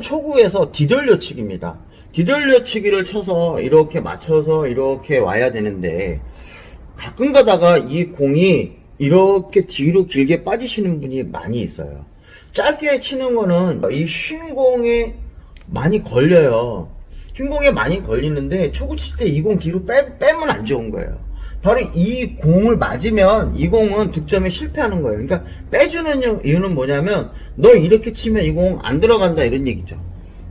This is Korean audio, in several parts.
초구에서 뒤돌려치기입니다. 뒤돌려치기를 쳐서 이렇게 맞춰서 이렇게 와야 되는데 가끔 가다가 이 공이 이렇게 뒤로 길게 빠지시는 분이 많이 있어요. 짧게 치는 거는 이 흰 공에 많이 걸려요. 흰 공에 많이 걸리는데 초구 칠 때 이 공 뒤로 빼면 안 좋은 거예요. 바로 이 공을 맞으면 이 공은 득점에 실패하는 거예요. 그러니까 빼주는 이유는 뭐냐면 너 이렇게 치면 이 공 안 들어간다 이런 얘기죠.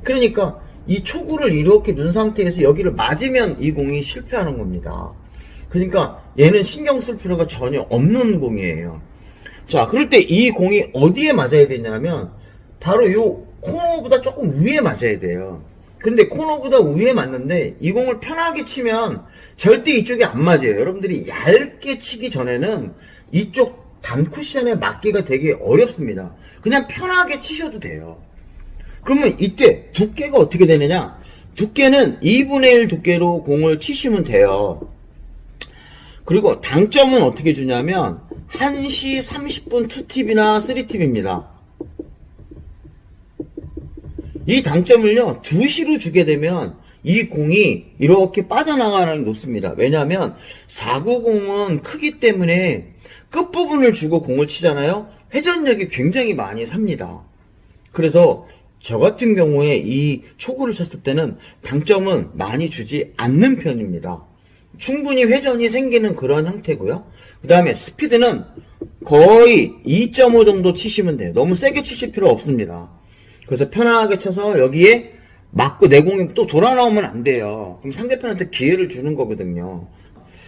그러니까 이 초구를 이렇게 눈 상태에서 여기를 맞으면 이 공이 실패하는 겁니다. 그러니까 얘는 신경 쓸 필요가 전혀 없는 공이에요. 자, 그럴 때 이 공이 어디에 맞아야 되냐면 바로 요 코너보다 조금 위에 맞아야 돼요. 근데 코너보다 위에 맞는데 이 공을 편하게 치면 절대 이쪽에 안 맞아요. 여러분들이 얇게 치기 전에는 이쪽 단쿠션에 맞기가 되게 어렵습니다. 그냥 편하게 치셔도 돼요. 그러면 이때 두께가 어떻게 되느냐? 두께는 2분의 1 두께로 공을 치시면 돼요. 그리고 당점은 어떻게 주냐면 1시 30분 2팁이나 3팁입니다. 이 당점을요 2시로 주게 되면 이 공이 이렇게 빠져나가는 게 높습니다. 왜냐하면 4구공은 크기 때문에 끝부분을 주고 공을 치잖아요. 회전력이 굉장히 많이 삽니다. 그래서 저 같은 경우에 이 초구를 쳤을 때는 당점은 많이 주지 않는 편입니다. 충분히 회전이 생기는 그런 형태고요. 그 다음에 스피드는 거의 2.5 정도 치시면 돼요. 너무 세게 치실 필요 없습니다. 그래서 편하게 쳐서 여기에 맞고 내 공이 또 돌아 나오면 안 돼요. 그럼 상대편한테 기회를 주는 거거든요.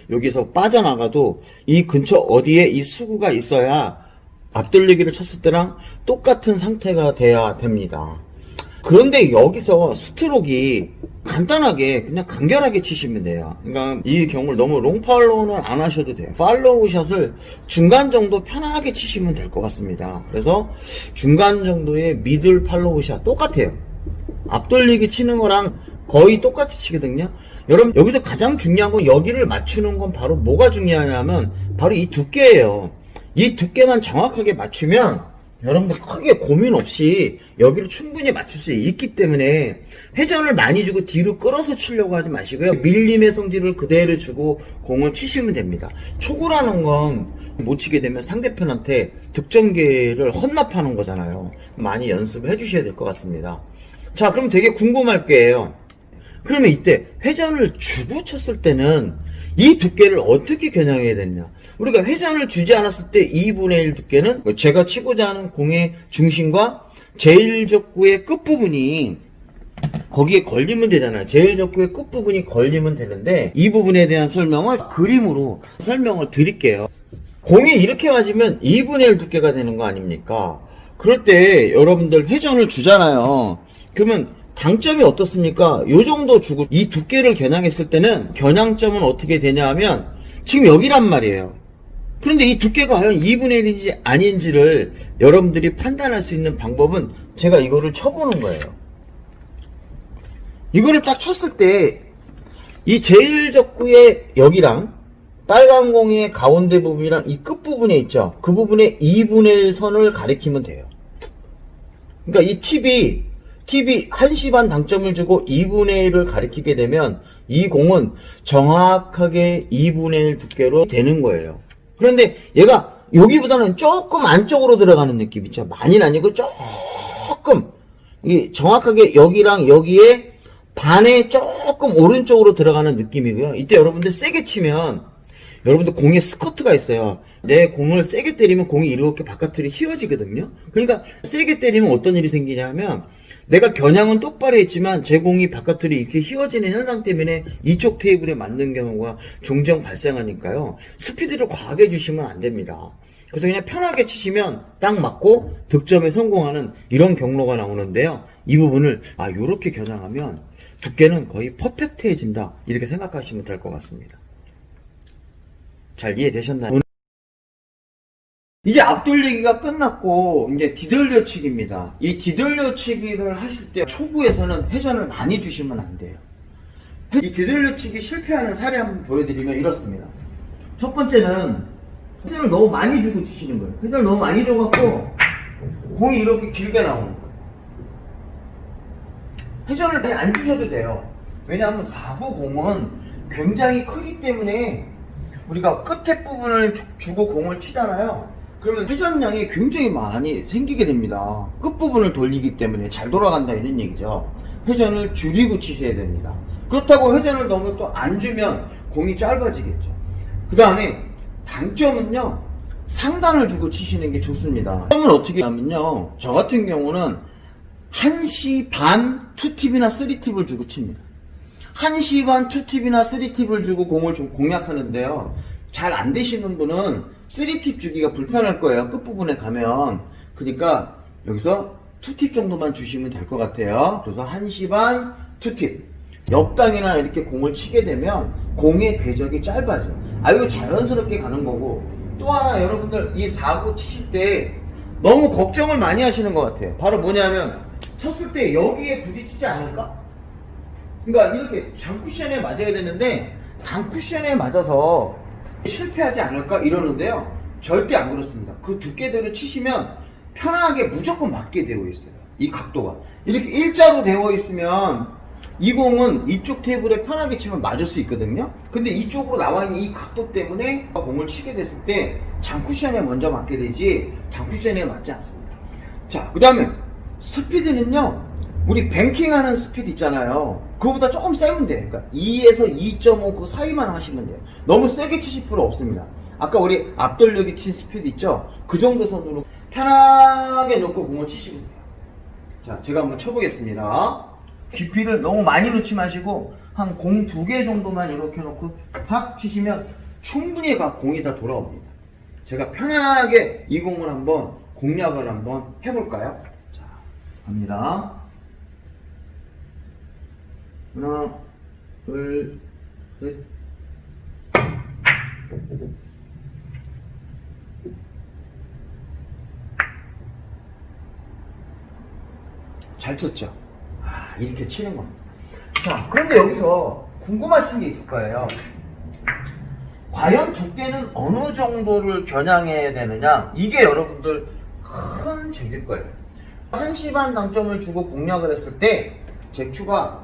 여기서 빠져나가도 이 근처 어디에 이 수구가 있어야 앞돌리기를 쳤을 때랑 똑같은 상태가 돼야 됩니다. 그런데 여기서 스트로크가 간단하게 그냥 간결하게 치시면 돼요. 그러니까 이 경우를 너무 롱팔로우는 안 하셔도 돼요. 팔로우 샷을 중간 정도 편하게 치시면 될 것 같습니다. 그래서 중간 정도의 미들 팔로우 샷 똑같아요. 앞돌리기 치는 거랑 거의 똑같이 치거든요. 여러분 여기서 가장 중요한 건 여기를 맞추는 건 바로 뭐가 중요하냐면 바로 이 두께예요. 이 두께만 정확하게 맞추면 여러분들 크게 고민 없이 여기를 충분히 맞출 수 있기 때문에 회전을 많이 주고 뒤로 끌어서 치려고 하지 마시고요. 밀림의 성질을 그대로 주고 공을 치시면 됩니다. 초구라는 건 못 치게 되면 상대편한테 득점 기회를 헌납하는 거잖아요. 많이 연습해 주셔야 될 것 같습니다. 자, 그럼 되게 궁금할 거예요. 그러면 이때 회전을 주고 쳤을 때는 이 두께를 어떻게 겨냥해야 되느냐? 우리가 회전을 주지 않았을 때 2분의 1 두께는 제가 치고자 하는 공의 중심과 제일적구의 끝부분이 거기에 걸리면 되잖아요. 제일적구의 끝부분이 걸리면 되는데 이 부분에 대한 설명을 그림으로 설명을 드릴게요. 공이 이렇게 맞으면 2분의 1 두께가 되는 거 아닙니까? 그럴 때 여러분들 회전을 주잖아요. 그러면 당점이 어떻습니까? 요 정도 주고 이 두께를 겨냥했을 때는 겨냥점은 어떻게 되냐 하면 지금 여기란 말이에요. 그런데 이 두께가 과연 2분의 1인지 아닌지를 여러분들이 판단할 수 있는 방법은 제가 이거를 쳐보는 거예요. 이거를 딱 쳤을 때 이 제일적구의 여기랑 빨간 공의 가운데 부분이랑 이 끝부분에 있죠. 그 부분에 2분의 1 선을 가리키면 돼요. 그러니까 이 팁이 1시 반 당점을 주고 2분의 1을 가리키게 되면 이 공은 정확하게 2분의 1 두께로 되는 거예요. 그런데 얘가 여기보다는 조금 안쪽으로 들어가는 느낌 있죠. 많이는 아니고 조금 정확하게 여기랑 여기에 반에 조금 오른쪽으로 들어가는 느낌이고요. 이때 여러분들 세게 치면 여러분들 공에 스커트가 있어요. 내 공을 세게 때리면 공이 이렇게 바깥으로 휘어지거든요. 그러니까 세게 때리면 어떤 일이 생기냐면 내가 겨냥은 똑바로 했지만 제 공이 바깥으로 이렇게 휘어지는 현상 때문에 이쪽 테이블에 맞는 경우가 종종 발생하니까요. 스피드를 과하게 주시면 안 됩니다. 그래서 그냥 편하게 치시면 딱 맞고 득점에 성공하는 이런 경로가 나오는데요. 이 부분을 요렇게 겨냥하면 두께는 거의 퍼펙트해진다 이렇게 생각하시면 될 것 같습니다. 잘 이해되셨나요? 이제 앞돌리기가 끝났고 이제 뒤돌려치기입니다. 이 뒤돌려치기를 하실 때 초구에서는 회전을 많이 주시면 안 돼요. 이 뒤돌려치기 실패하는 사례 한번 보여드리면 이렇습니다. 첫 번째는 회전을 너무 많이 주고 치시는 거예요. 회전을 너무 많이 줘갖고 공이 이렇게 길게 나오는 거예요. 회전을 많이 안 주셔도 돼요. 왜냐하면 4구 공은 굉장히 크기 때문에 우리가 끝에 부분을 주고 공을 치잖아요. 그러면 회전량이 굉장히 많이 생기게 됩니다. 끝부분을 돌리기 때문에 잘 돌아간다 이런 얘기죠. 회전을 줄이고 치셔야 됩니다. 그렇다고 회전을 너무 또 안 주면 공이 짧아지겠죠. 그 다음에 단점은요, 상단을 주고 치시는 게 좋습니다. 그러면 어떻게 하면요, 저 같은 경우는 1시 반 2팁이나 3팁을 주고 칩니다. 1시 반 2팁이나 3팁을 주고 공을 좀 공략하는데요, 잘 안 되시는 분은 3팁 주기가 불편할 거예요. 끝부분에 가면. 그러니까 여기서 2팁 정도만 주시면 될 것 같아요. 그래서 1시 반 2팁. 옆당이나 이렇게 공을 치게 되면 공의 궤적이 짧아져. 이거 자연스럽게 가는 거고. 또 하나 여러분들 이 4구 치실 때 너무 걱정을 많이 하시는 것 같아요. 바로 뭐냐면 쳤을 때 여기에 부딪히지 않을까? 그러니까 이렇게 장쿠션에 맞아야 되는데 단쿠션에 맞아서 실패하지 않을까 이러는데요. 절대 안 그렇습니다. 그 두께대로 치시면 편하게 무조건 맞게 되어 있어요. 이 각도가 이렇게 일자로 되어 있으면 이 공은 이쪽 테이블에 편하게 치면 맞을 수 있거든요. 근데 이쪽으로 나와 있는 이 각도 때문에 공을 치게 됐을 때 장쿠션에 먼저 맞게 되지 단쿠션에 맞지 않습니다. 자, 그 다음에 스피드는요, 우리 뱅킹하는 스피드 있잖아요. 그거보다 조금 세면 돼요. 그러니까 2에서 2.5 그 사이만 하시면 돼요. 너무 세게 치실 필요 없습니다. 아까 우리 앞돌려기 친 스피드 있죠? 그 정도 선으로 편하게 놓고 공을 치시면 돼요. 자, 제가 한번 쳐보겠습니다. 깊이를 너무 많이 넣지 마시고 한 공 2개 정도만 이렇게 놓고 팍 치시면 충분히 공이 다 돌아옵니다. 제가 편하게 이 공을 한번 공략을 한번 해볼까요? 자, 갑니다. 하나, 둘, 셋. 잘 쳤죠? 이렇게 치는 겁니다. 자, 그런데 여기서 궁금하신 게 있을 거예요. 과연 두께는 어느 정도를 겨냥해야 되느냐? 이게 여러분들 큰 책일 거예요. 1시 반 당점을 주고 공략을 했을 때 제 큐가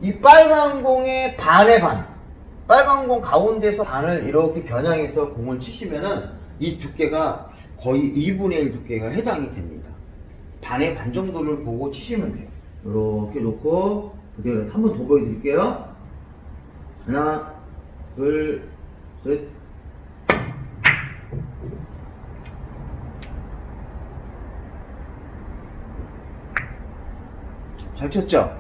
이 빨간 공의 반의 반, 빨간 공 가운데서 반을 이렇게 겨냥해서 공을 치시면은 이 두께가 거의 2분의 1 두께가 해당이 됩니다. 반의 반 정도를 보고 치시면 돼요. 이렇게 놓고 그대로 한 번 더 보여드릴게요. 하나, 둘, 셋. 잘 쳤죠?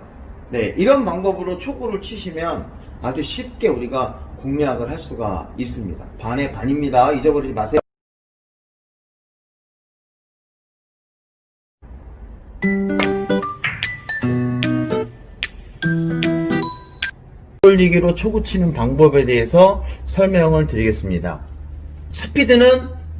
네, 이런 방법으로 초구를 치시면 아주 쉽게 우리가 공략을 할 수가 있습니다. 반의 반입니다. 잊어버리지 마세요. 돌리기로 초구 치는 방법에 대해서 설명을 드리겠습니다. 스피드는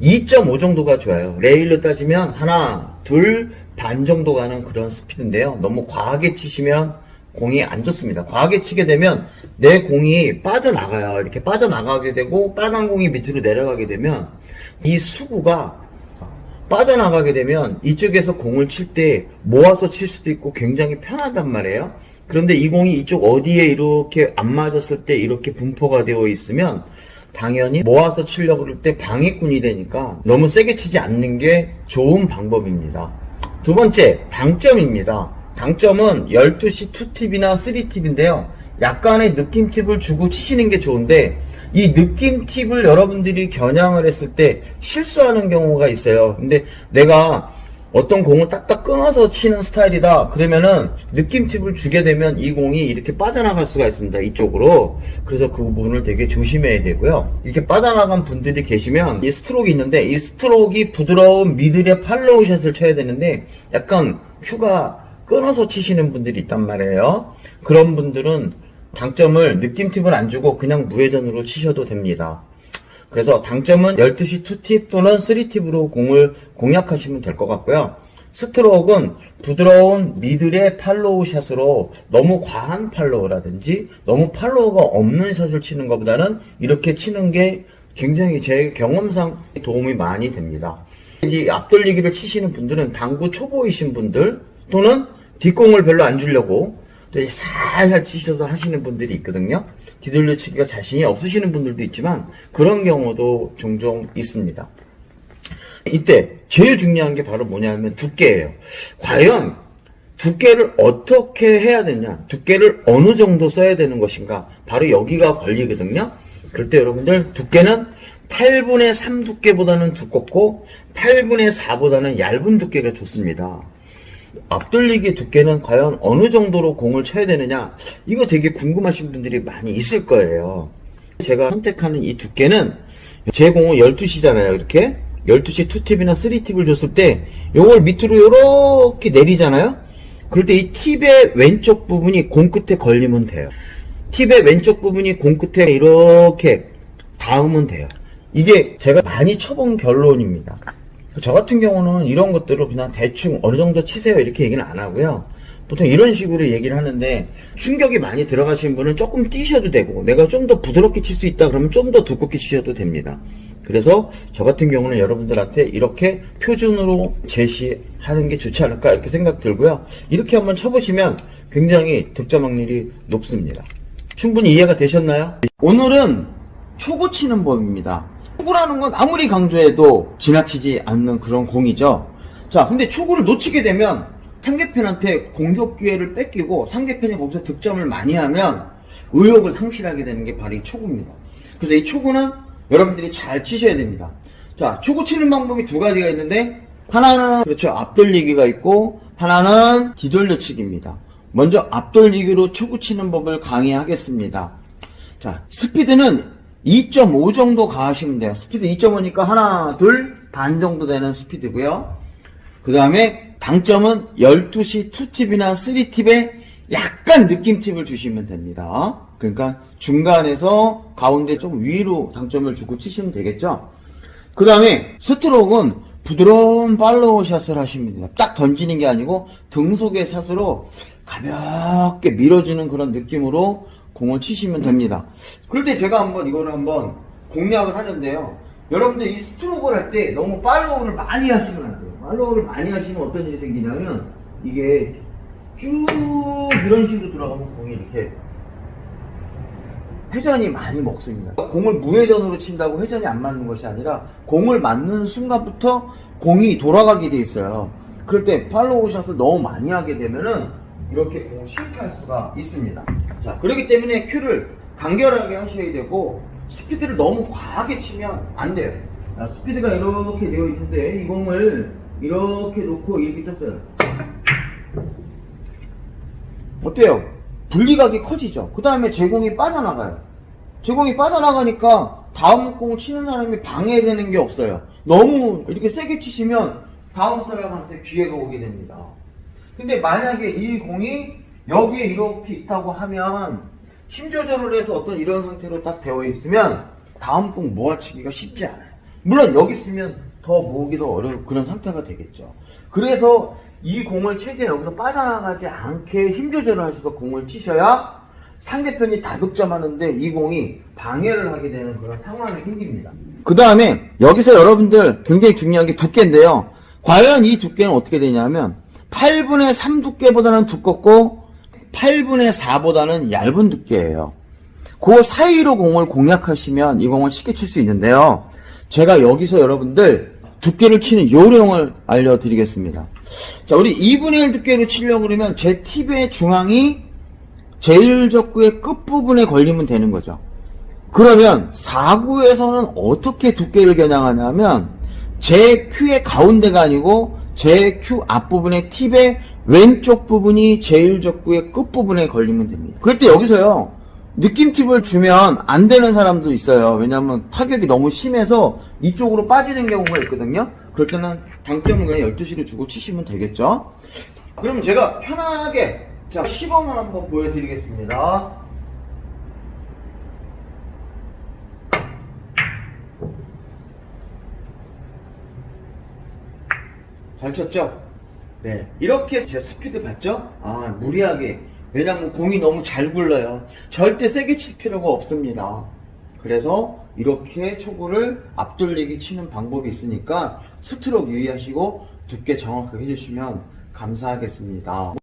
2.5 정도가 좋아요. 레일로 따지면 하나, 둘, 반 정도 가는 그런 스피드인데요. 너무 과하게 치시면 공이 안 좋습니다. 과하게 치게 되면 내 공이 빠져나가요. 이렇게 빠져나가게 되고 빨간 공이 밑으로 내려가게 되면 이 수구가 빠져나가게 되면 이쪽에서 공을 칠 때 모아서 칠 수도 있고 굉장히 편하단 말이에요. 그런데 이 공이 이쪽 어디에 이렇게 안 맞았을 때 이렇게 분포가 되어 있으면 당연히 모아서 치려고 그럴 때 방해꾼이 되니까 너무 세게 치지 않는 게 좋은 방법입니다. 두 번째, 당점입니다. 당점은 12시 2팁이나 3팁인데요. 약간의 느낌 팁을 주고 치시는 게 좋은데 이 느낌 팁을 여러분들이 겨냥을 했을 때 실수하는 경우가 있어요. 근데 내가 어떤 공을 딱딱 끊어서 치는 스타일이다. 그러면은 느낌 팁을 주게 되면 이 공이 이렇게 빠져나갈 수가 있습니다. 이쪽으로. 그래서 그 부분을 되게 조심해야 되고요. 이렇게 빠져나간 분들이 계시면 이 스트로크가 있는데 이 스트로크가 부드러운 미들의 팔로우 샷을 쳐야 되는데 약간 큐가 끊어서 치시는 분들이 있단 말이에요. 그런 분들은 당점을 느낌 팁을 안 주고 그냥 무회전으로 치셔도 됩니다. 그래서 당점은 12시 2팁 또는 3팁으로 공을 공략하시면 될 것 같고요. 스트로크는 부드러운 미들의 팔로우 샷으로 너무 과한 팔로우라든지 너무 팔로우가 없는 샷을 치는 것보다는 이렇게 치는 게 굉장히 제 경험상 도움이 많이 됩니다. 이제 앞돌리기를 치시는 분들은 당구 초보이신 분들 또는 뒷공을 별로 안 주려고 살살 치셔서 하시는 분들이 있거든요. 뒤돌려치기가 자신이 없으시는 분들도 있지만 그런 경우도 종종 있습니다. 이때 제일 중요한 게 바로 뭐냐면 두께예요. 과연 두께를 어떻게 해야 되냐, 두께를 어느 정도 써야 되는 것인가, 바로 여기가 걸리거든요. 그럴 때 여러분들 두께는 8분의 3 두께보다는 두껍고 8분의 4보다는 얇은 두께가 좋습니다. 앞돌리기 두께는 과연 어느 정도로 공을 쳐야 되느냐, 이거 되게 궁금하신 분들이 많이 있을 거예요. 제가 선택하는 이 두께는 제 공은 12시잖아요. 이렇게 12시 2팁이나 3팁을 줬을 때 요걸 밑으로 이렇게 내리잖아요. 그럴 때 이 팁의 왼쪽 부분이 공 끝에 걸리면 돼요. 팁의 왼쪽 부분이 공 끝에 이렇게 닿으면 돼요. 이게 제가 많이 쳐본 결론입니다. 저 같은 경우는 이런 것들을 그냥 대충 어느 정도 치세요 이렇게 얘기는 안 하고요. 보통 이런 식으로 얘기를 하는데, 충격이 많이 들어가신 분은 조금 뛰셔도 되고, 내가 좀 더 부드럽게 칠 수 있다 그러면 좀 더 두껍게 치셔도 됩니다. 그래서 저 같은 경우는 여러분들한테 이렇게 표준으로 제시하는 게 좋지 않을까 이렇게 생각 들고요. 이렇게 한번 쳐보시면 굉장히 득점 확률이 높습니다. 충분히 이해가 되셨나요? 오늘은 초구 치는 법입니다. 초구라는 건 아무리 강조해도 지나치지 않는 그런 공이죠. 자, 근데 초구를 놓치게 되면 상대편한테 공격 기회를 뺏기고 상대편이 거기서 득점을 많이 하면 의욕을 상실하게 되는 게 바로 이 초구입니다. 그래서 이 초구는 여러분들이 잘 치셔야 됩니다. 자, 초구 치는 방법이 두 가지가 있는데, 하나는 그렇죠, 앞돌리기가 있고 하나는 뒤돌려치기입니다. 먼저 앞돌리기로 초구 치는 법을 강의하겠습니다. 자, 스피드는 2.5 정도 가하시면 돼요. 스피드 2.5니까 하나, 둘, 반 정도 되는 스피드고요. 그 다음에 당점은 12시 2팁이나 3팁에 약간 느낌 팁을 주시면 됩니다. 그러니까 중간에서 가운데 좀 위로 당점을 주고 치시면 되겠죠. 그 다음에 스트로크는 부드러운 팔로우 샷을 하시면 됩니다. 딱 던지는 게 아니고 등속의 샷으로 가볍게 밀어주는 그런 느낌으로 공을 치시면 됩니다. 그럴 때 제가 이거를 한번 공략을 하는데요. 여러분들 이 스트로크를 할 때 너무 팔로우를 많이 하시면 안 돼요. 팔로우를 많이 하시면 어떤 일이 생기냐면 이게 쭉 이런 식으로 들어가면 공이 이렇게 회전이 많이 먹습니다. 공을 무회전으로 친다고 회전이 안 맞는 것이 아니라 공을 맞는 순간부터 공이 돌아가게 돼 있어요. 그럴 때 팔로우 샷을 너무 많이 하게 되면은 이렇게 공을 실패할 수가 있습니다. 자, 그렇기 때문에 큐를 간결하게 하셔야 되고 스피드를 너무 과하게 치면 안 돼요. 자, 스피드가 이렇게 되어 있는데 이 공을 이렇게 놓고 이렇게 쳤어요. 어때요? 분리각이 커지죠. 그 다음에 제공이 빠져나가요. 제공이 빠져나가니까 다음 공 치는 사람이 방해되는 게 없어요. 너무 이렇게 세게 치시면 다음 사람한테 기회가 오게 됩니다. 근데 만약에 이 공이 여기에 이렇게 있다고 하면 힘 조절을 해서 어떤 이런 상태로 딱 되어 있으면 다음 공 모아치기가 쉽지 않아요. 물론 여기 있으면 더 모으기도 어려운 그런 상태가 되겠죠. 그래서 이 공을 최대한 여기서 빠져나가지 않게 힘 조절을 하셔서 공을 치셔야 상대편이 다득점하는데 이 공이 방해를 하게 되는 그런 상황이 생깁니다. 그 다음에 여기서 여러분들 굉장히 중요한 게 두께인데요. 과연 이 두께는 어떻게 되냐면 8분의 3 두께보다는 두껍고 8분의 4보다는 얇은 두께예요. 그 사이로 공을 공략하시면 이 공을 쉽게 칠 수 있는데요. 제가 여기서 여러분들 두께를 치는 요령을 알려드리겠습니다. 자, 우리 2분의 1 두께로 치려고 그러면 제 팁의 중앙이 제일적구의 끝부분에 걸리면 되는 거죠. 그러면 4구에서는 어떻게 두께를 겨냥하냐면 제 큐의 가운데가 아니고 제 큐 앞부분의 팁의 왼쪽 부분이 제1적구의 끝부분에 걸리면 됩니다. 그럴 때 여기서요, 느낌 팁을 주면 안 되는 사람도 있어요. 왜냐면 타격이 너무 심해서 이쪽으로 빠지는 경우가 있거든요. 그럴 때는 당점을 그냥 12시로 주고 치시면 되겠죠. 그럼 제가 편하게 자 시범을 한번 보여드리겠습니다. 잘 쳤죠? 네. 이렇게 제 스피드 봤죠? 아, 무리하게. 왜냐면 공이 너무 잘 굴러요. 절대 세게 칠 필요가 없습니다. 그래서 이렇게 초구를 앞돌리기 치는 방법이 있으니까 스트로크 유의하시고 두께 정확하게 해주시면 감사하겠습니다.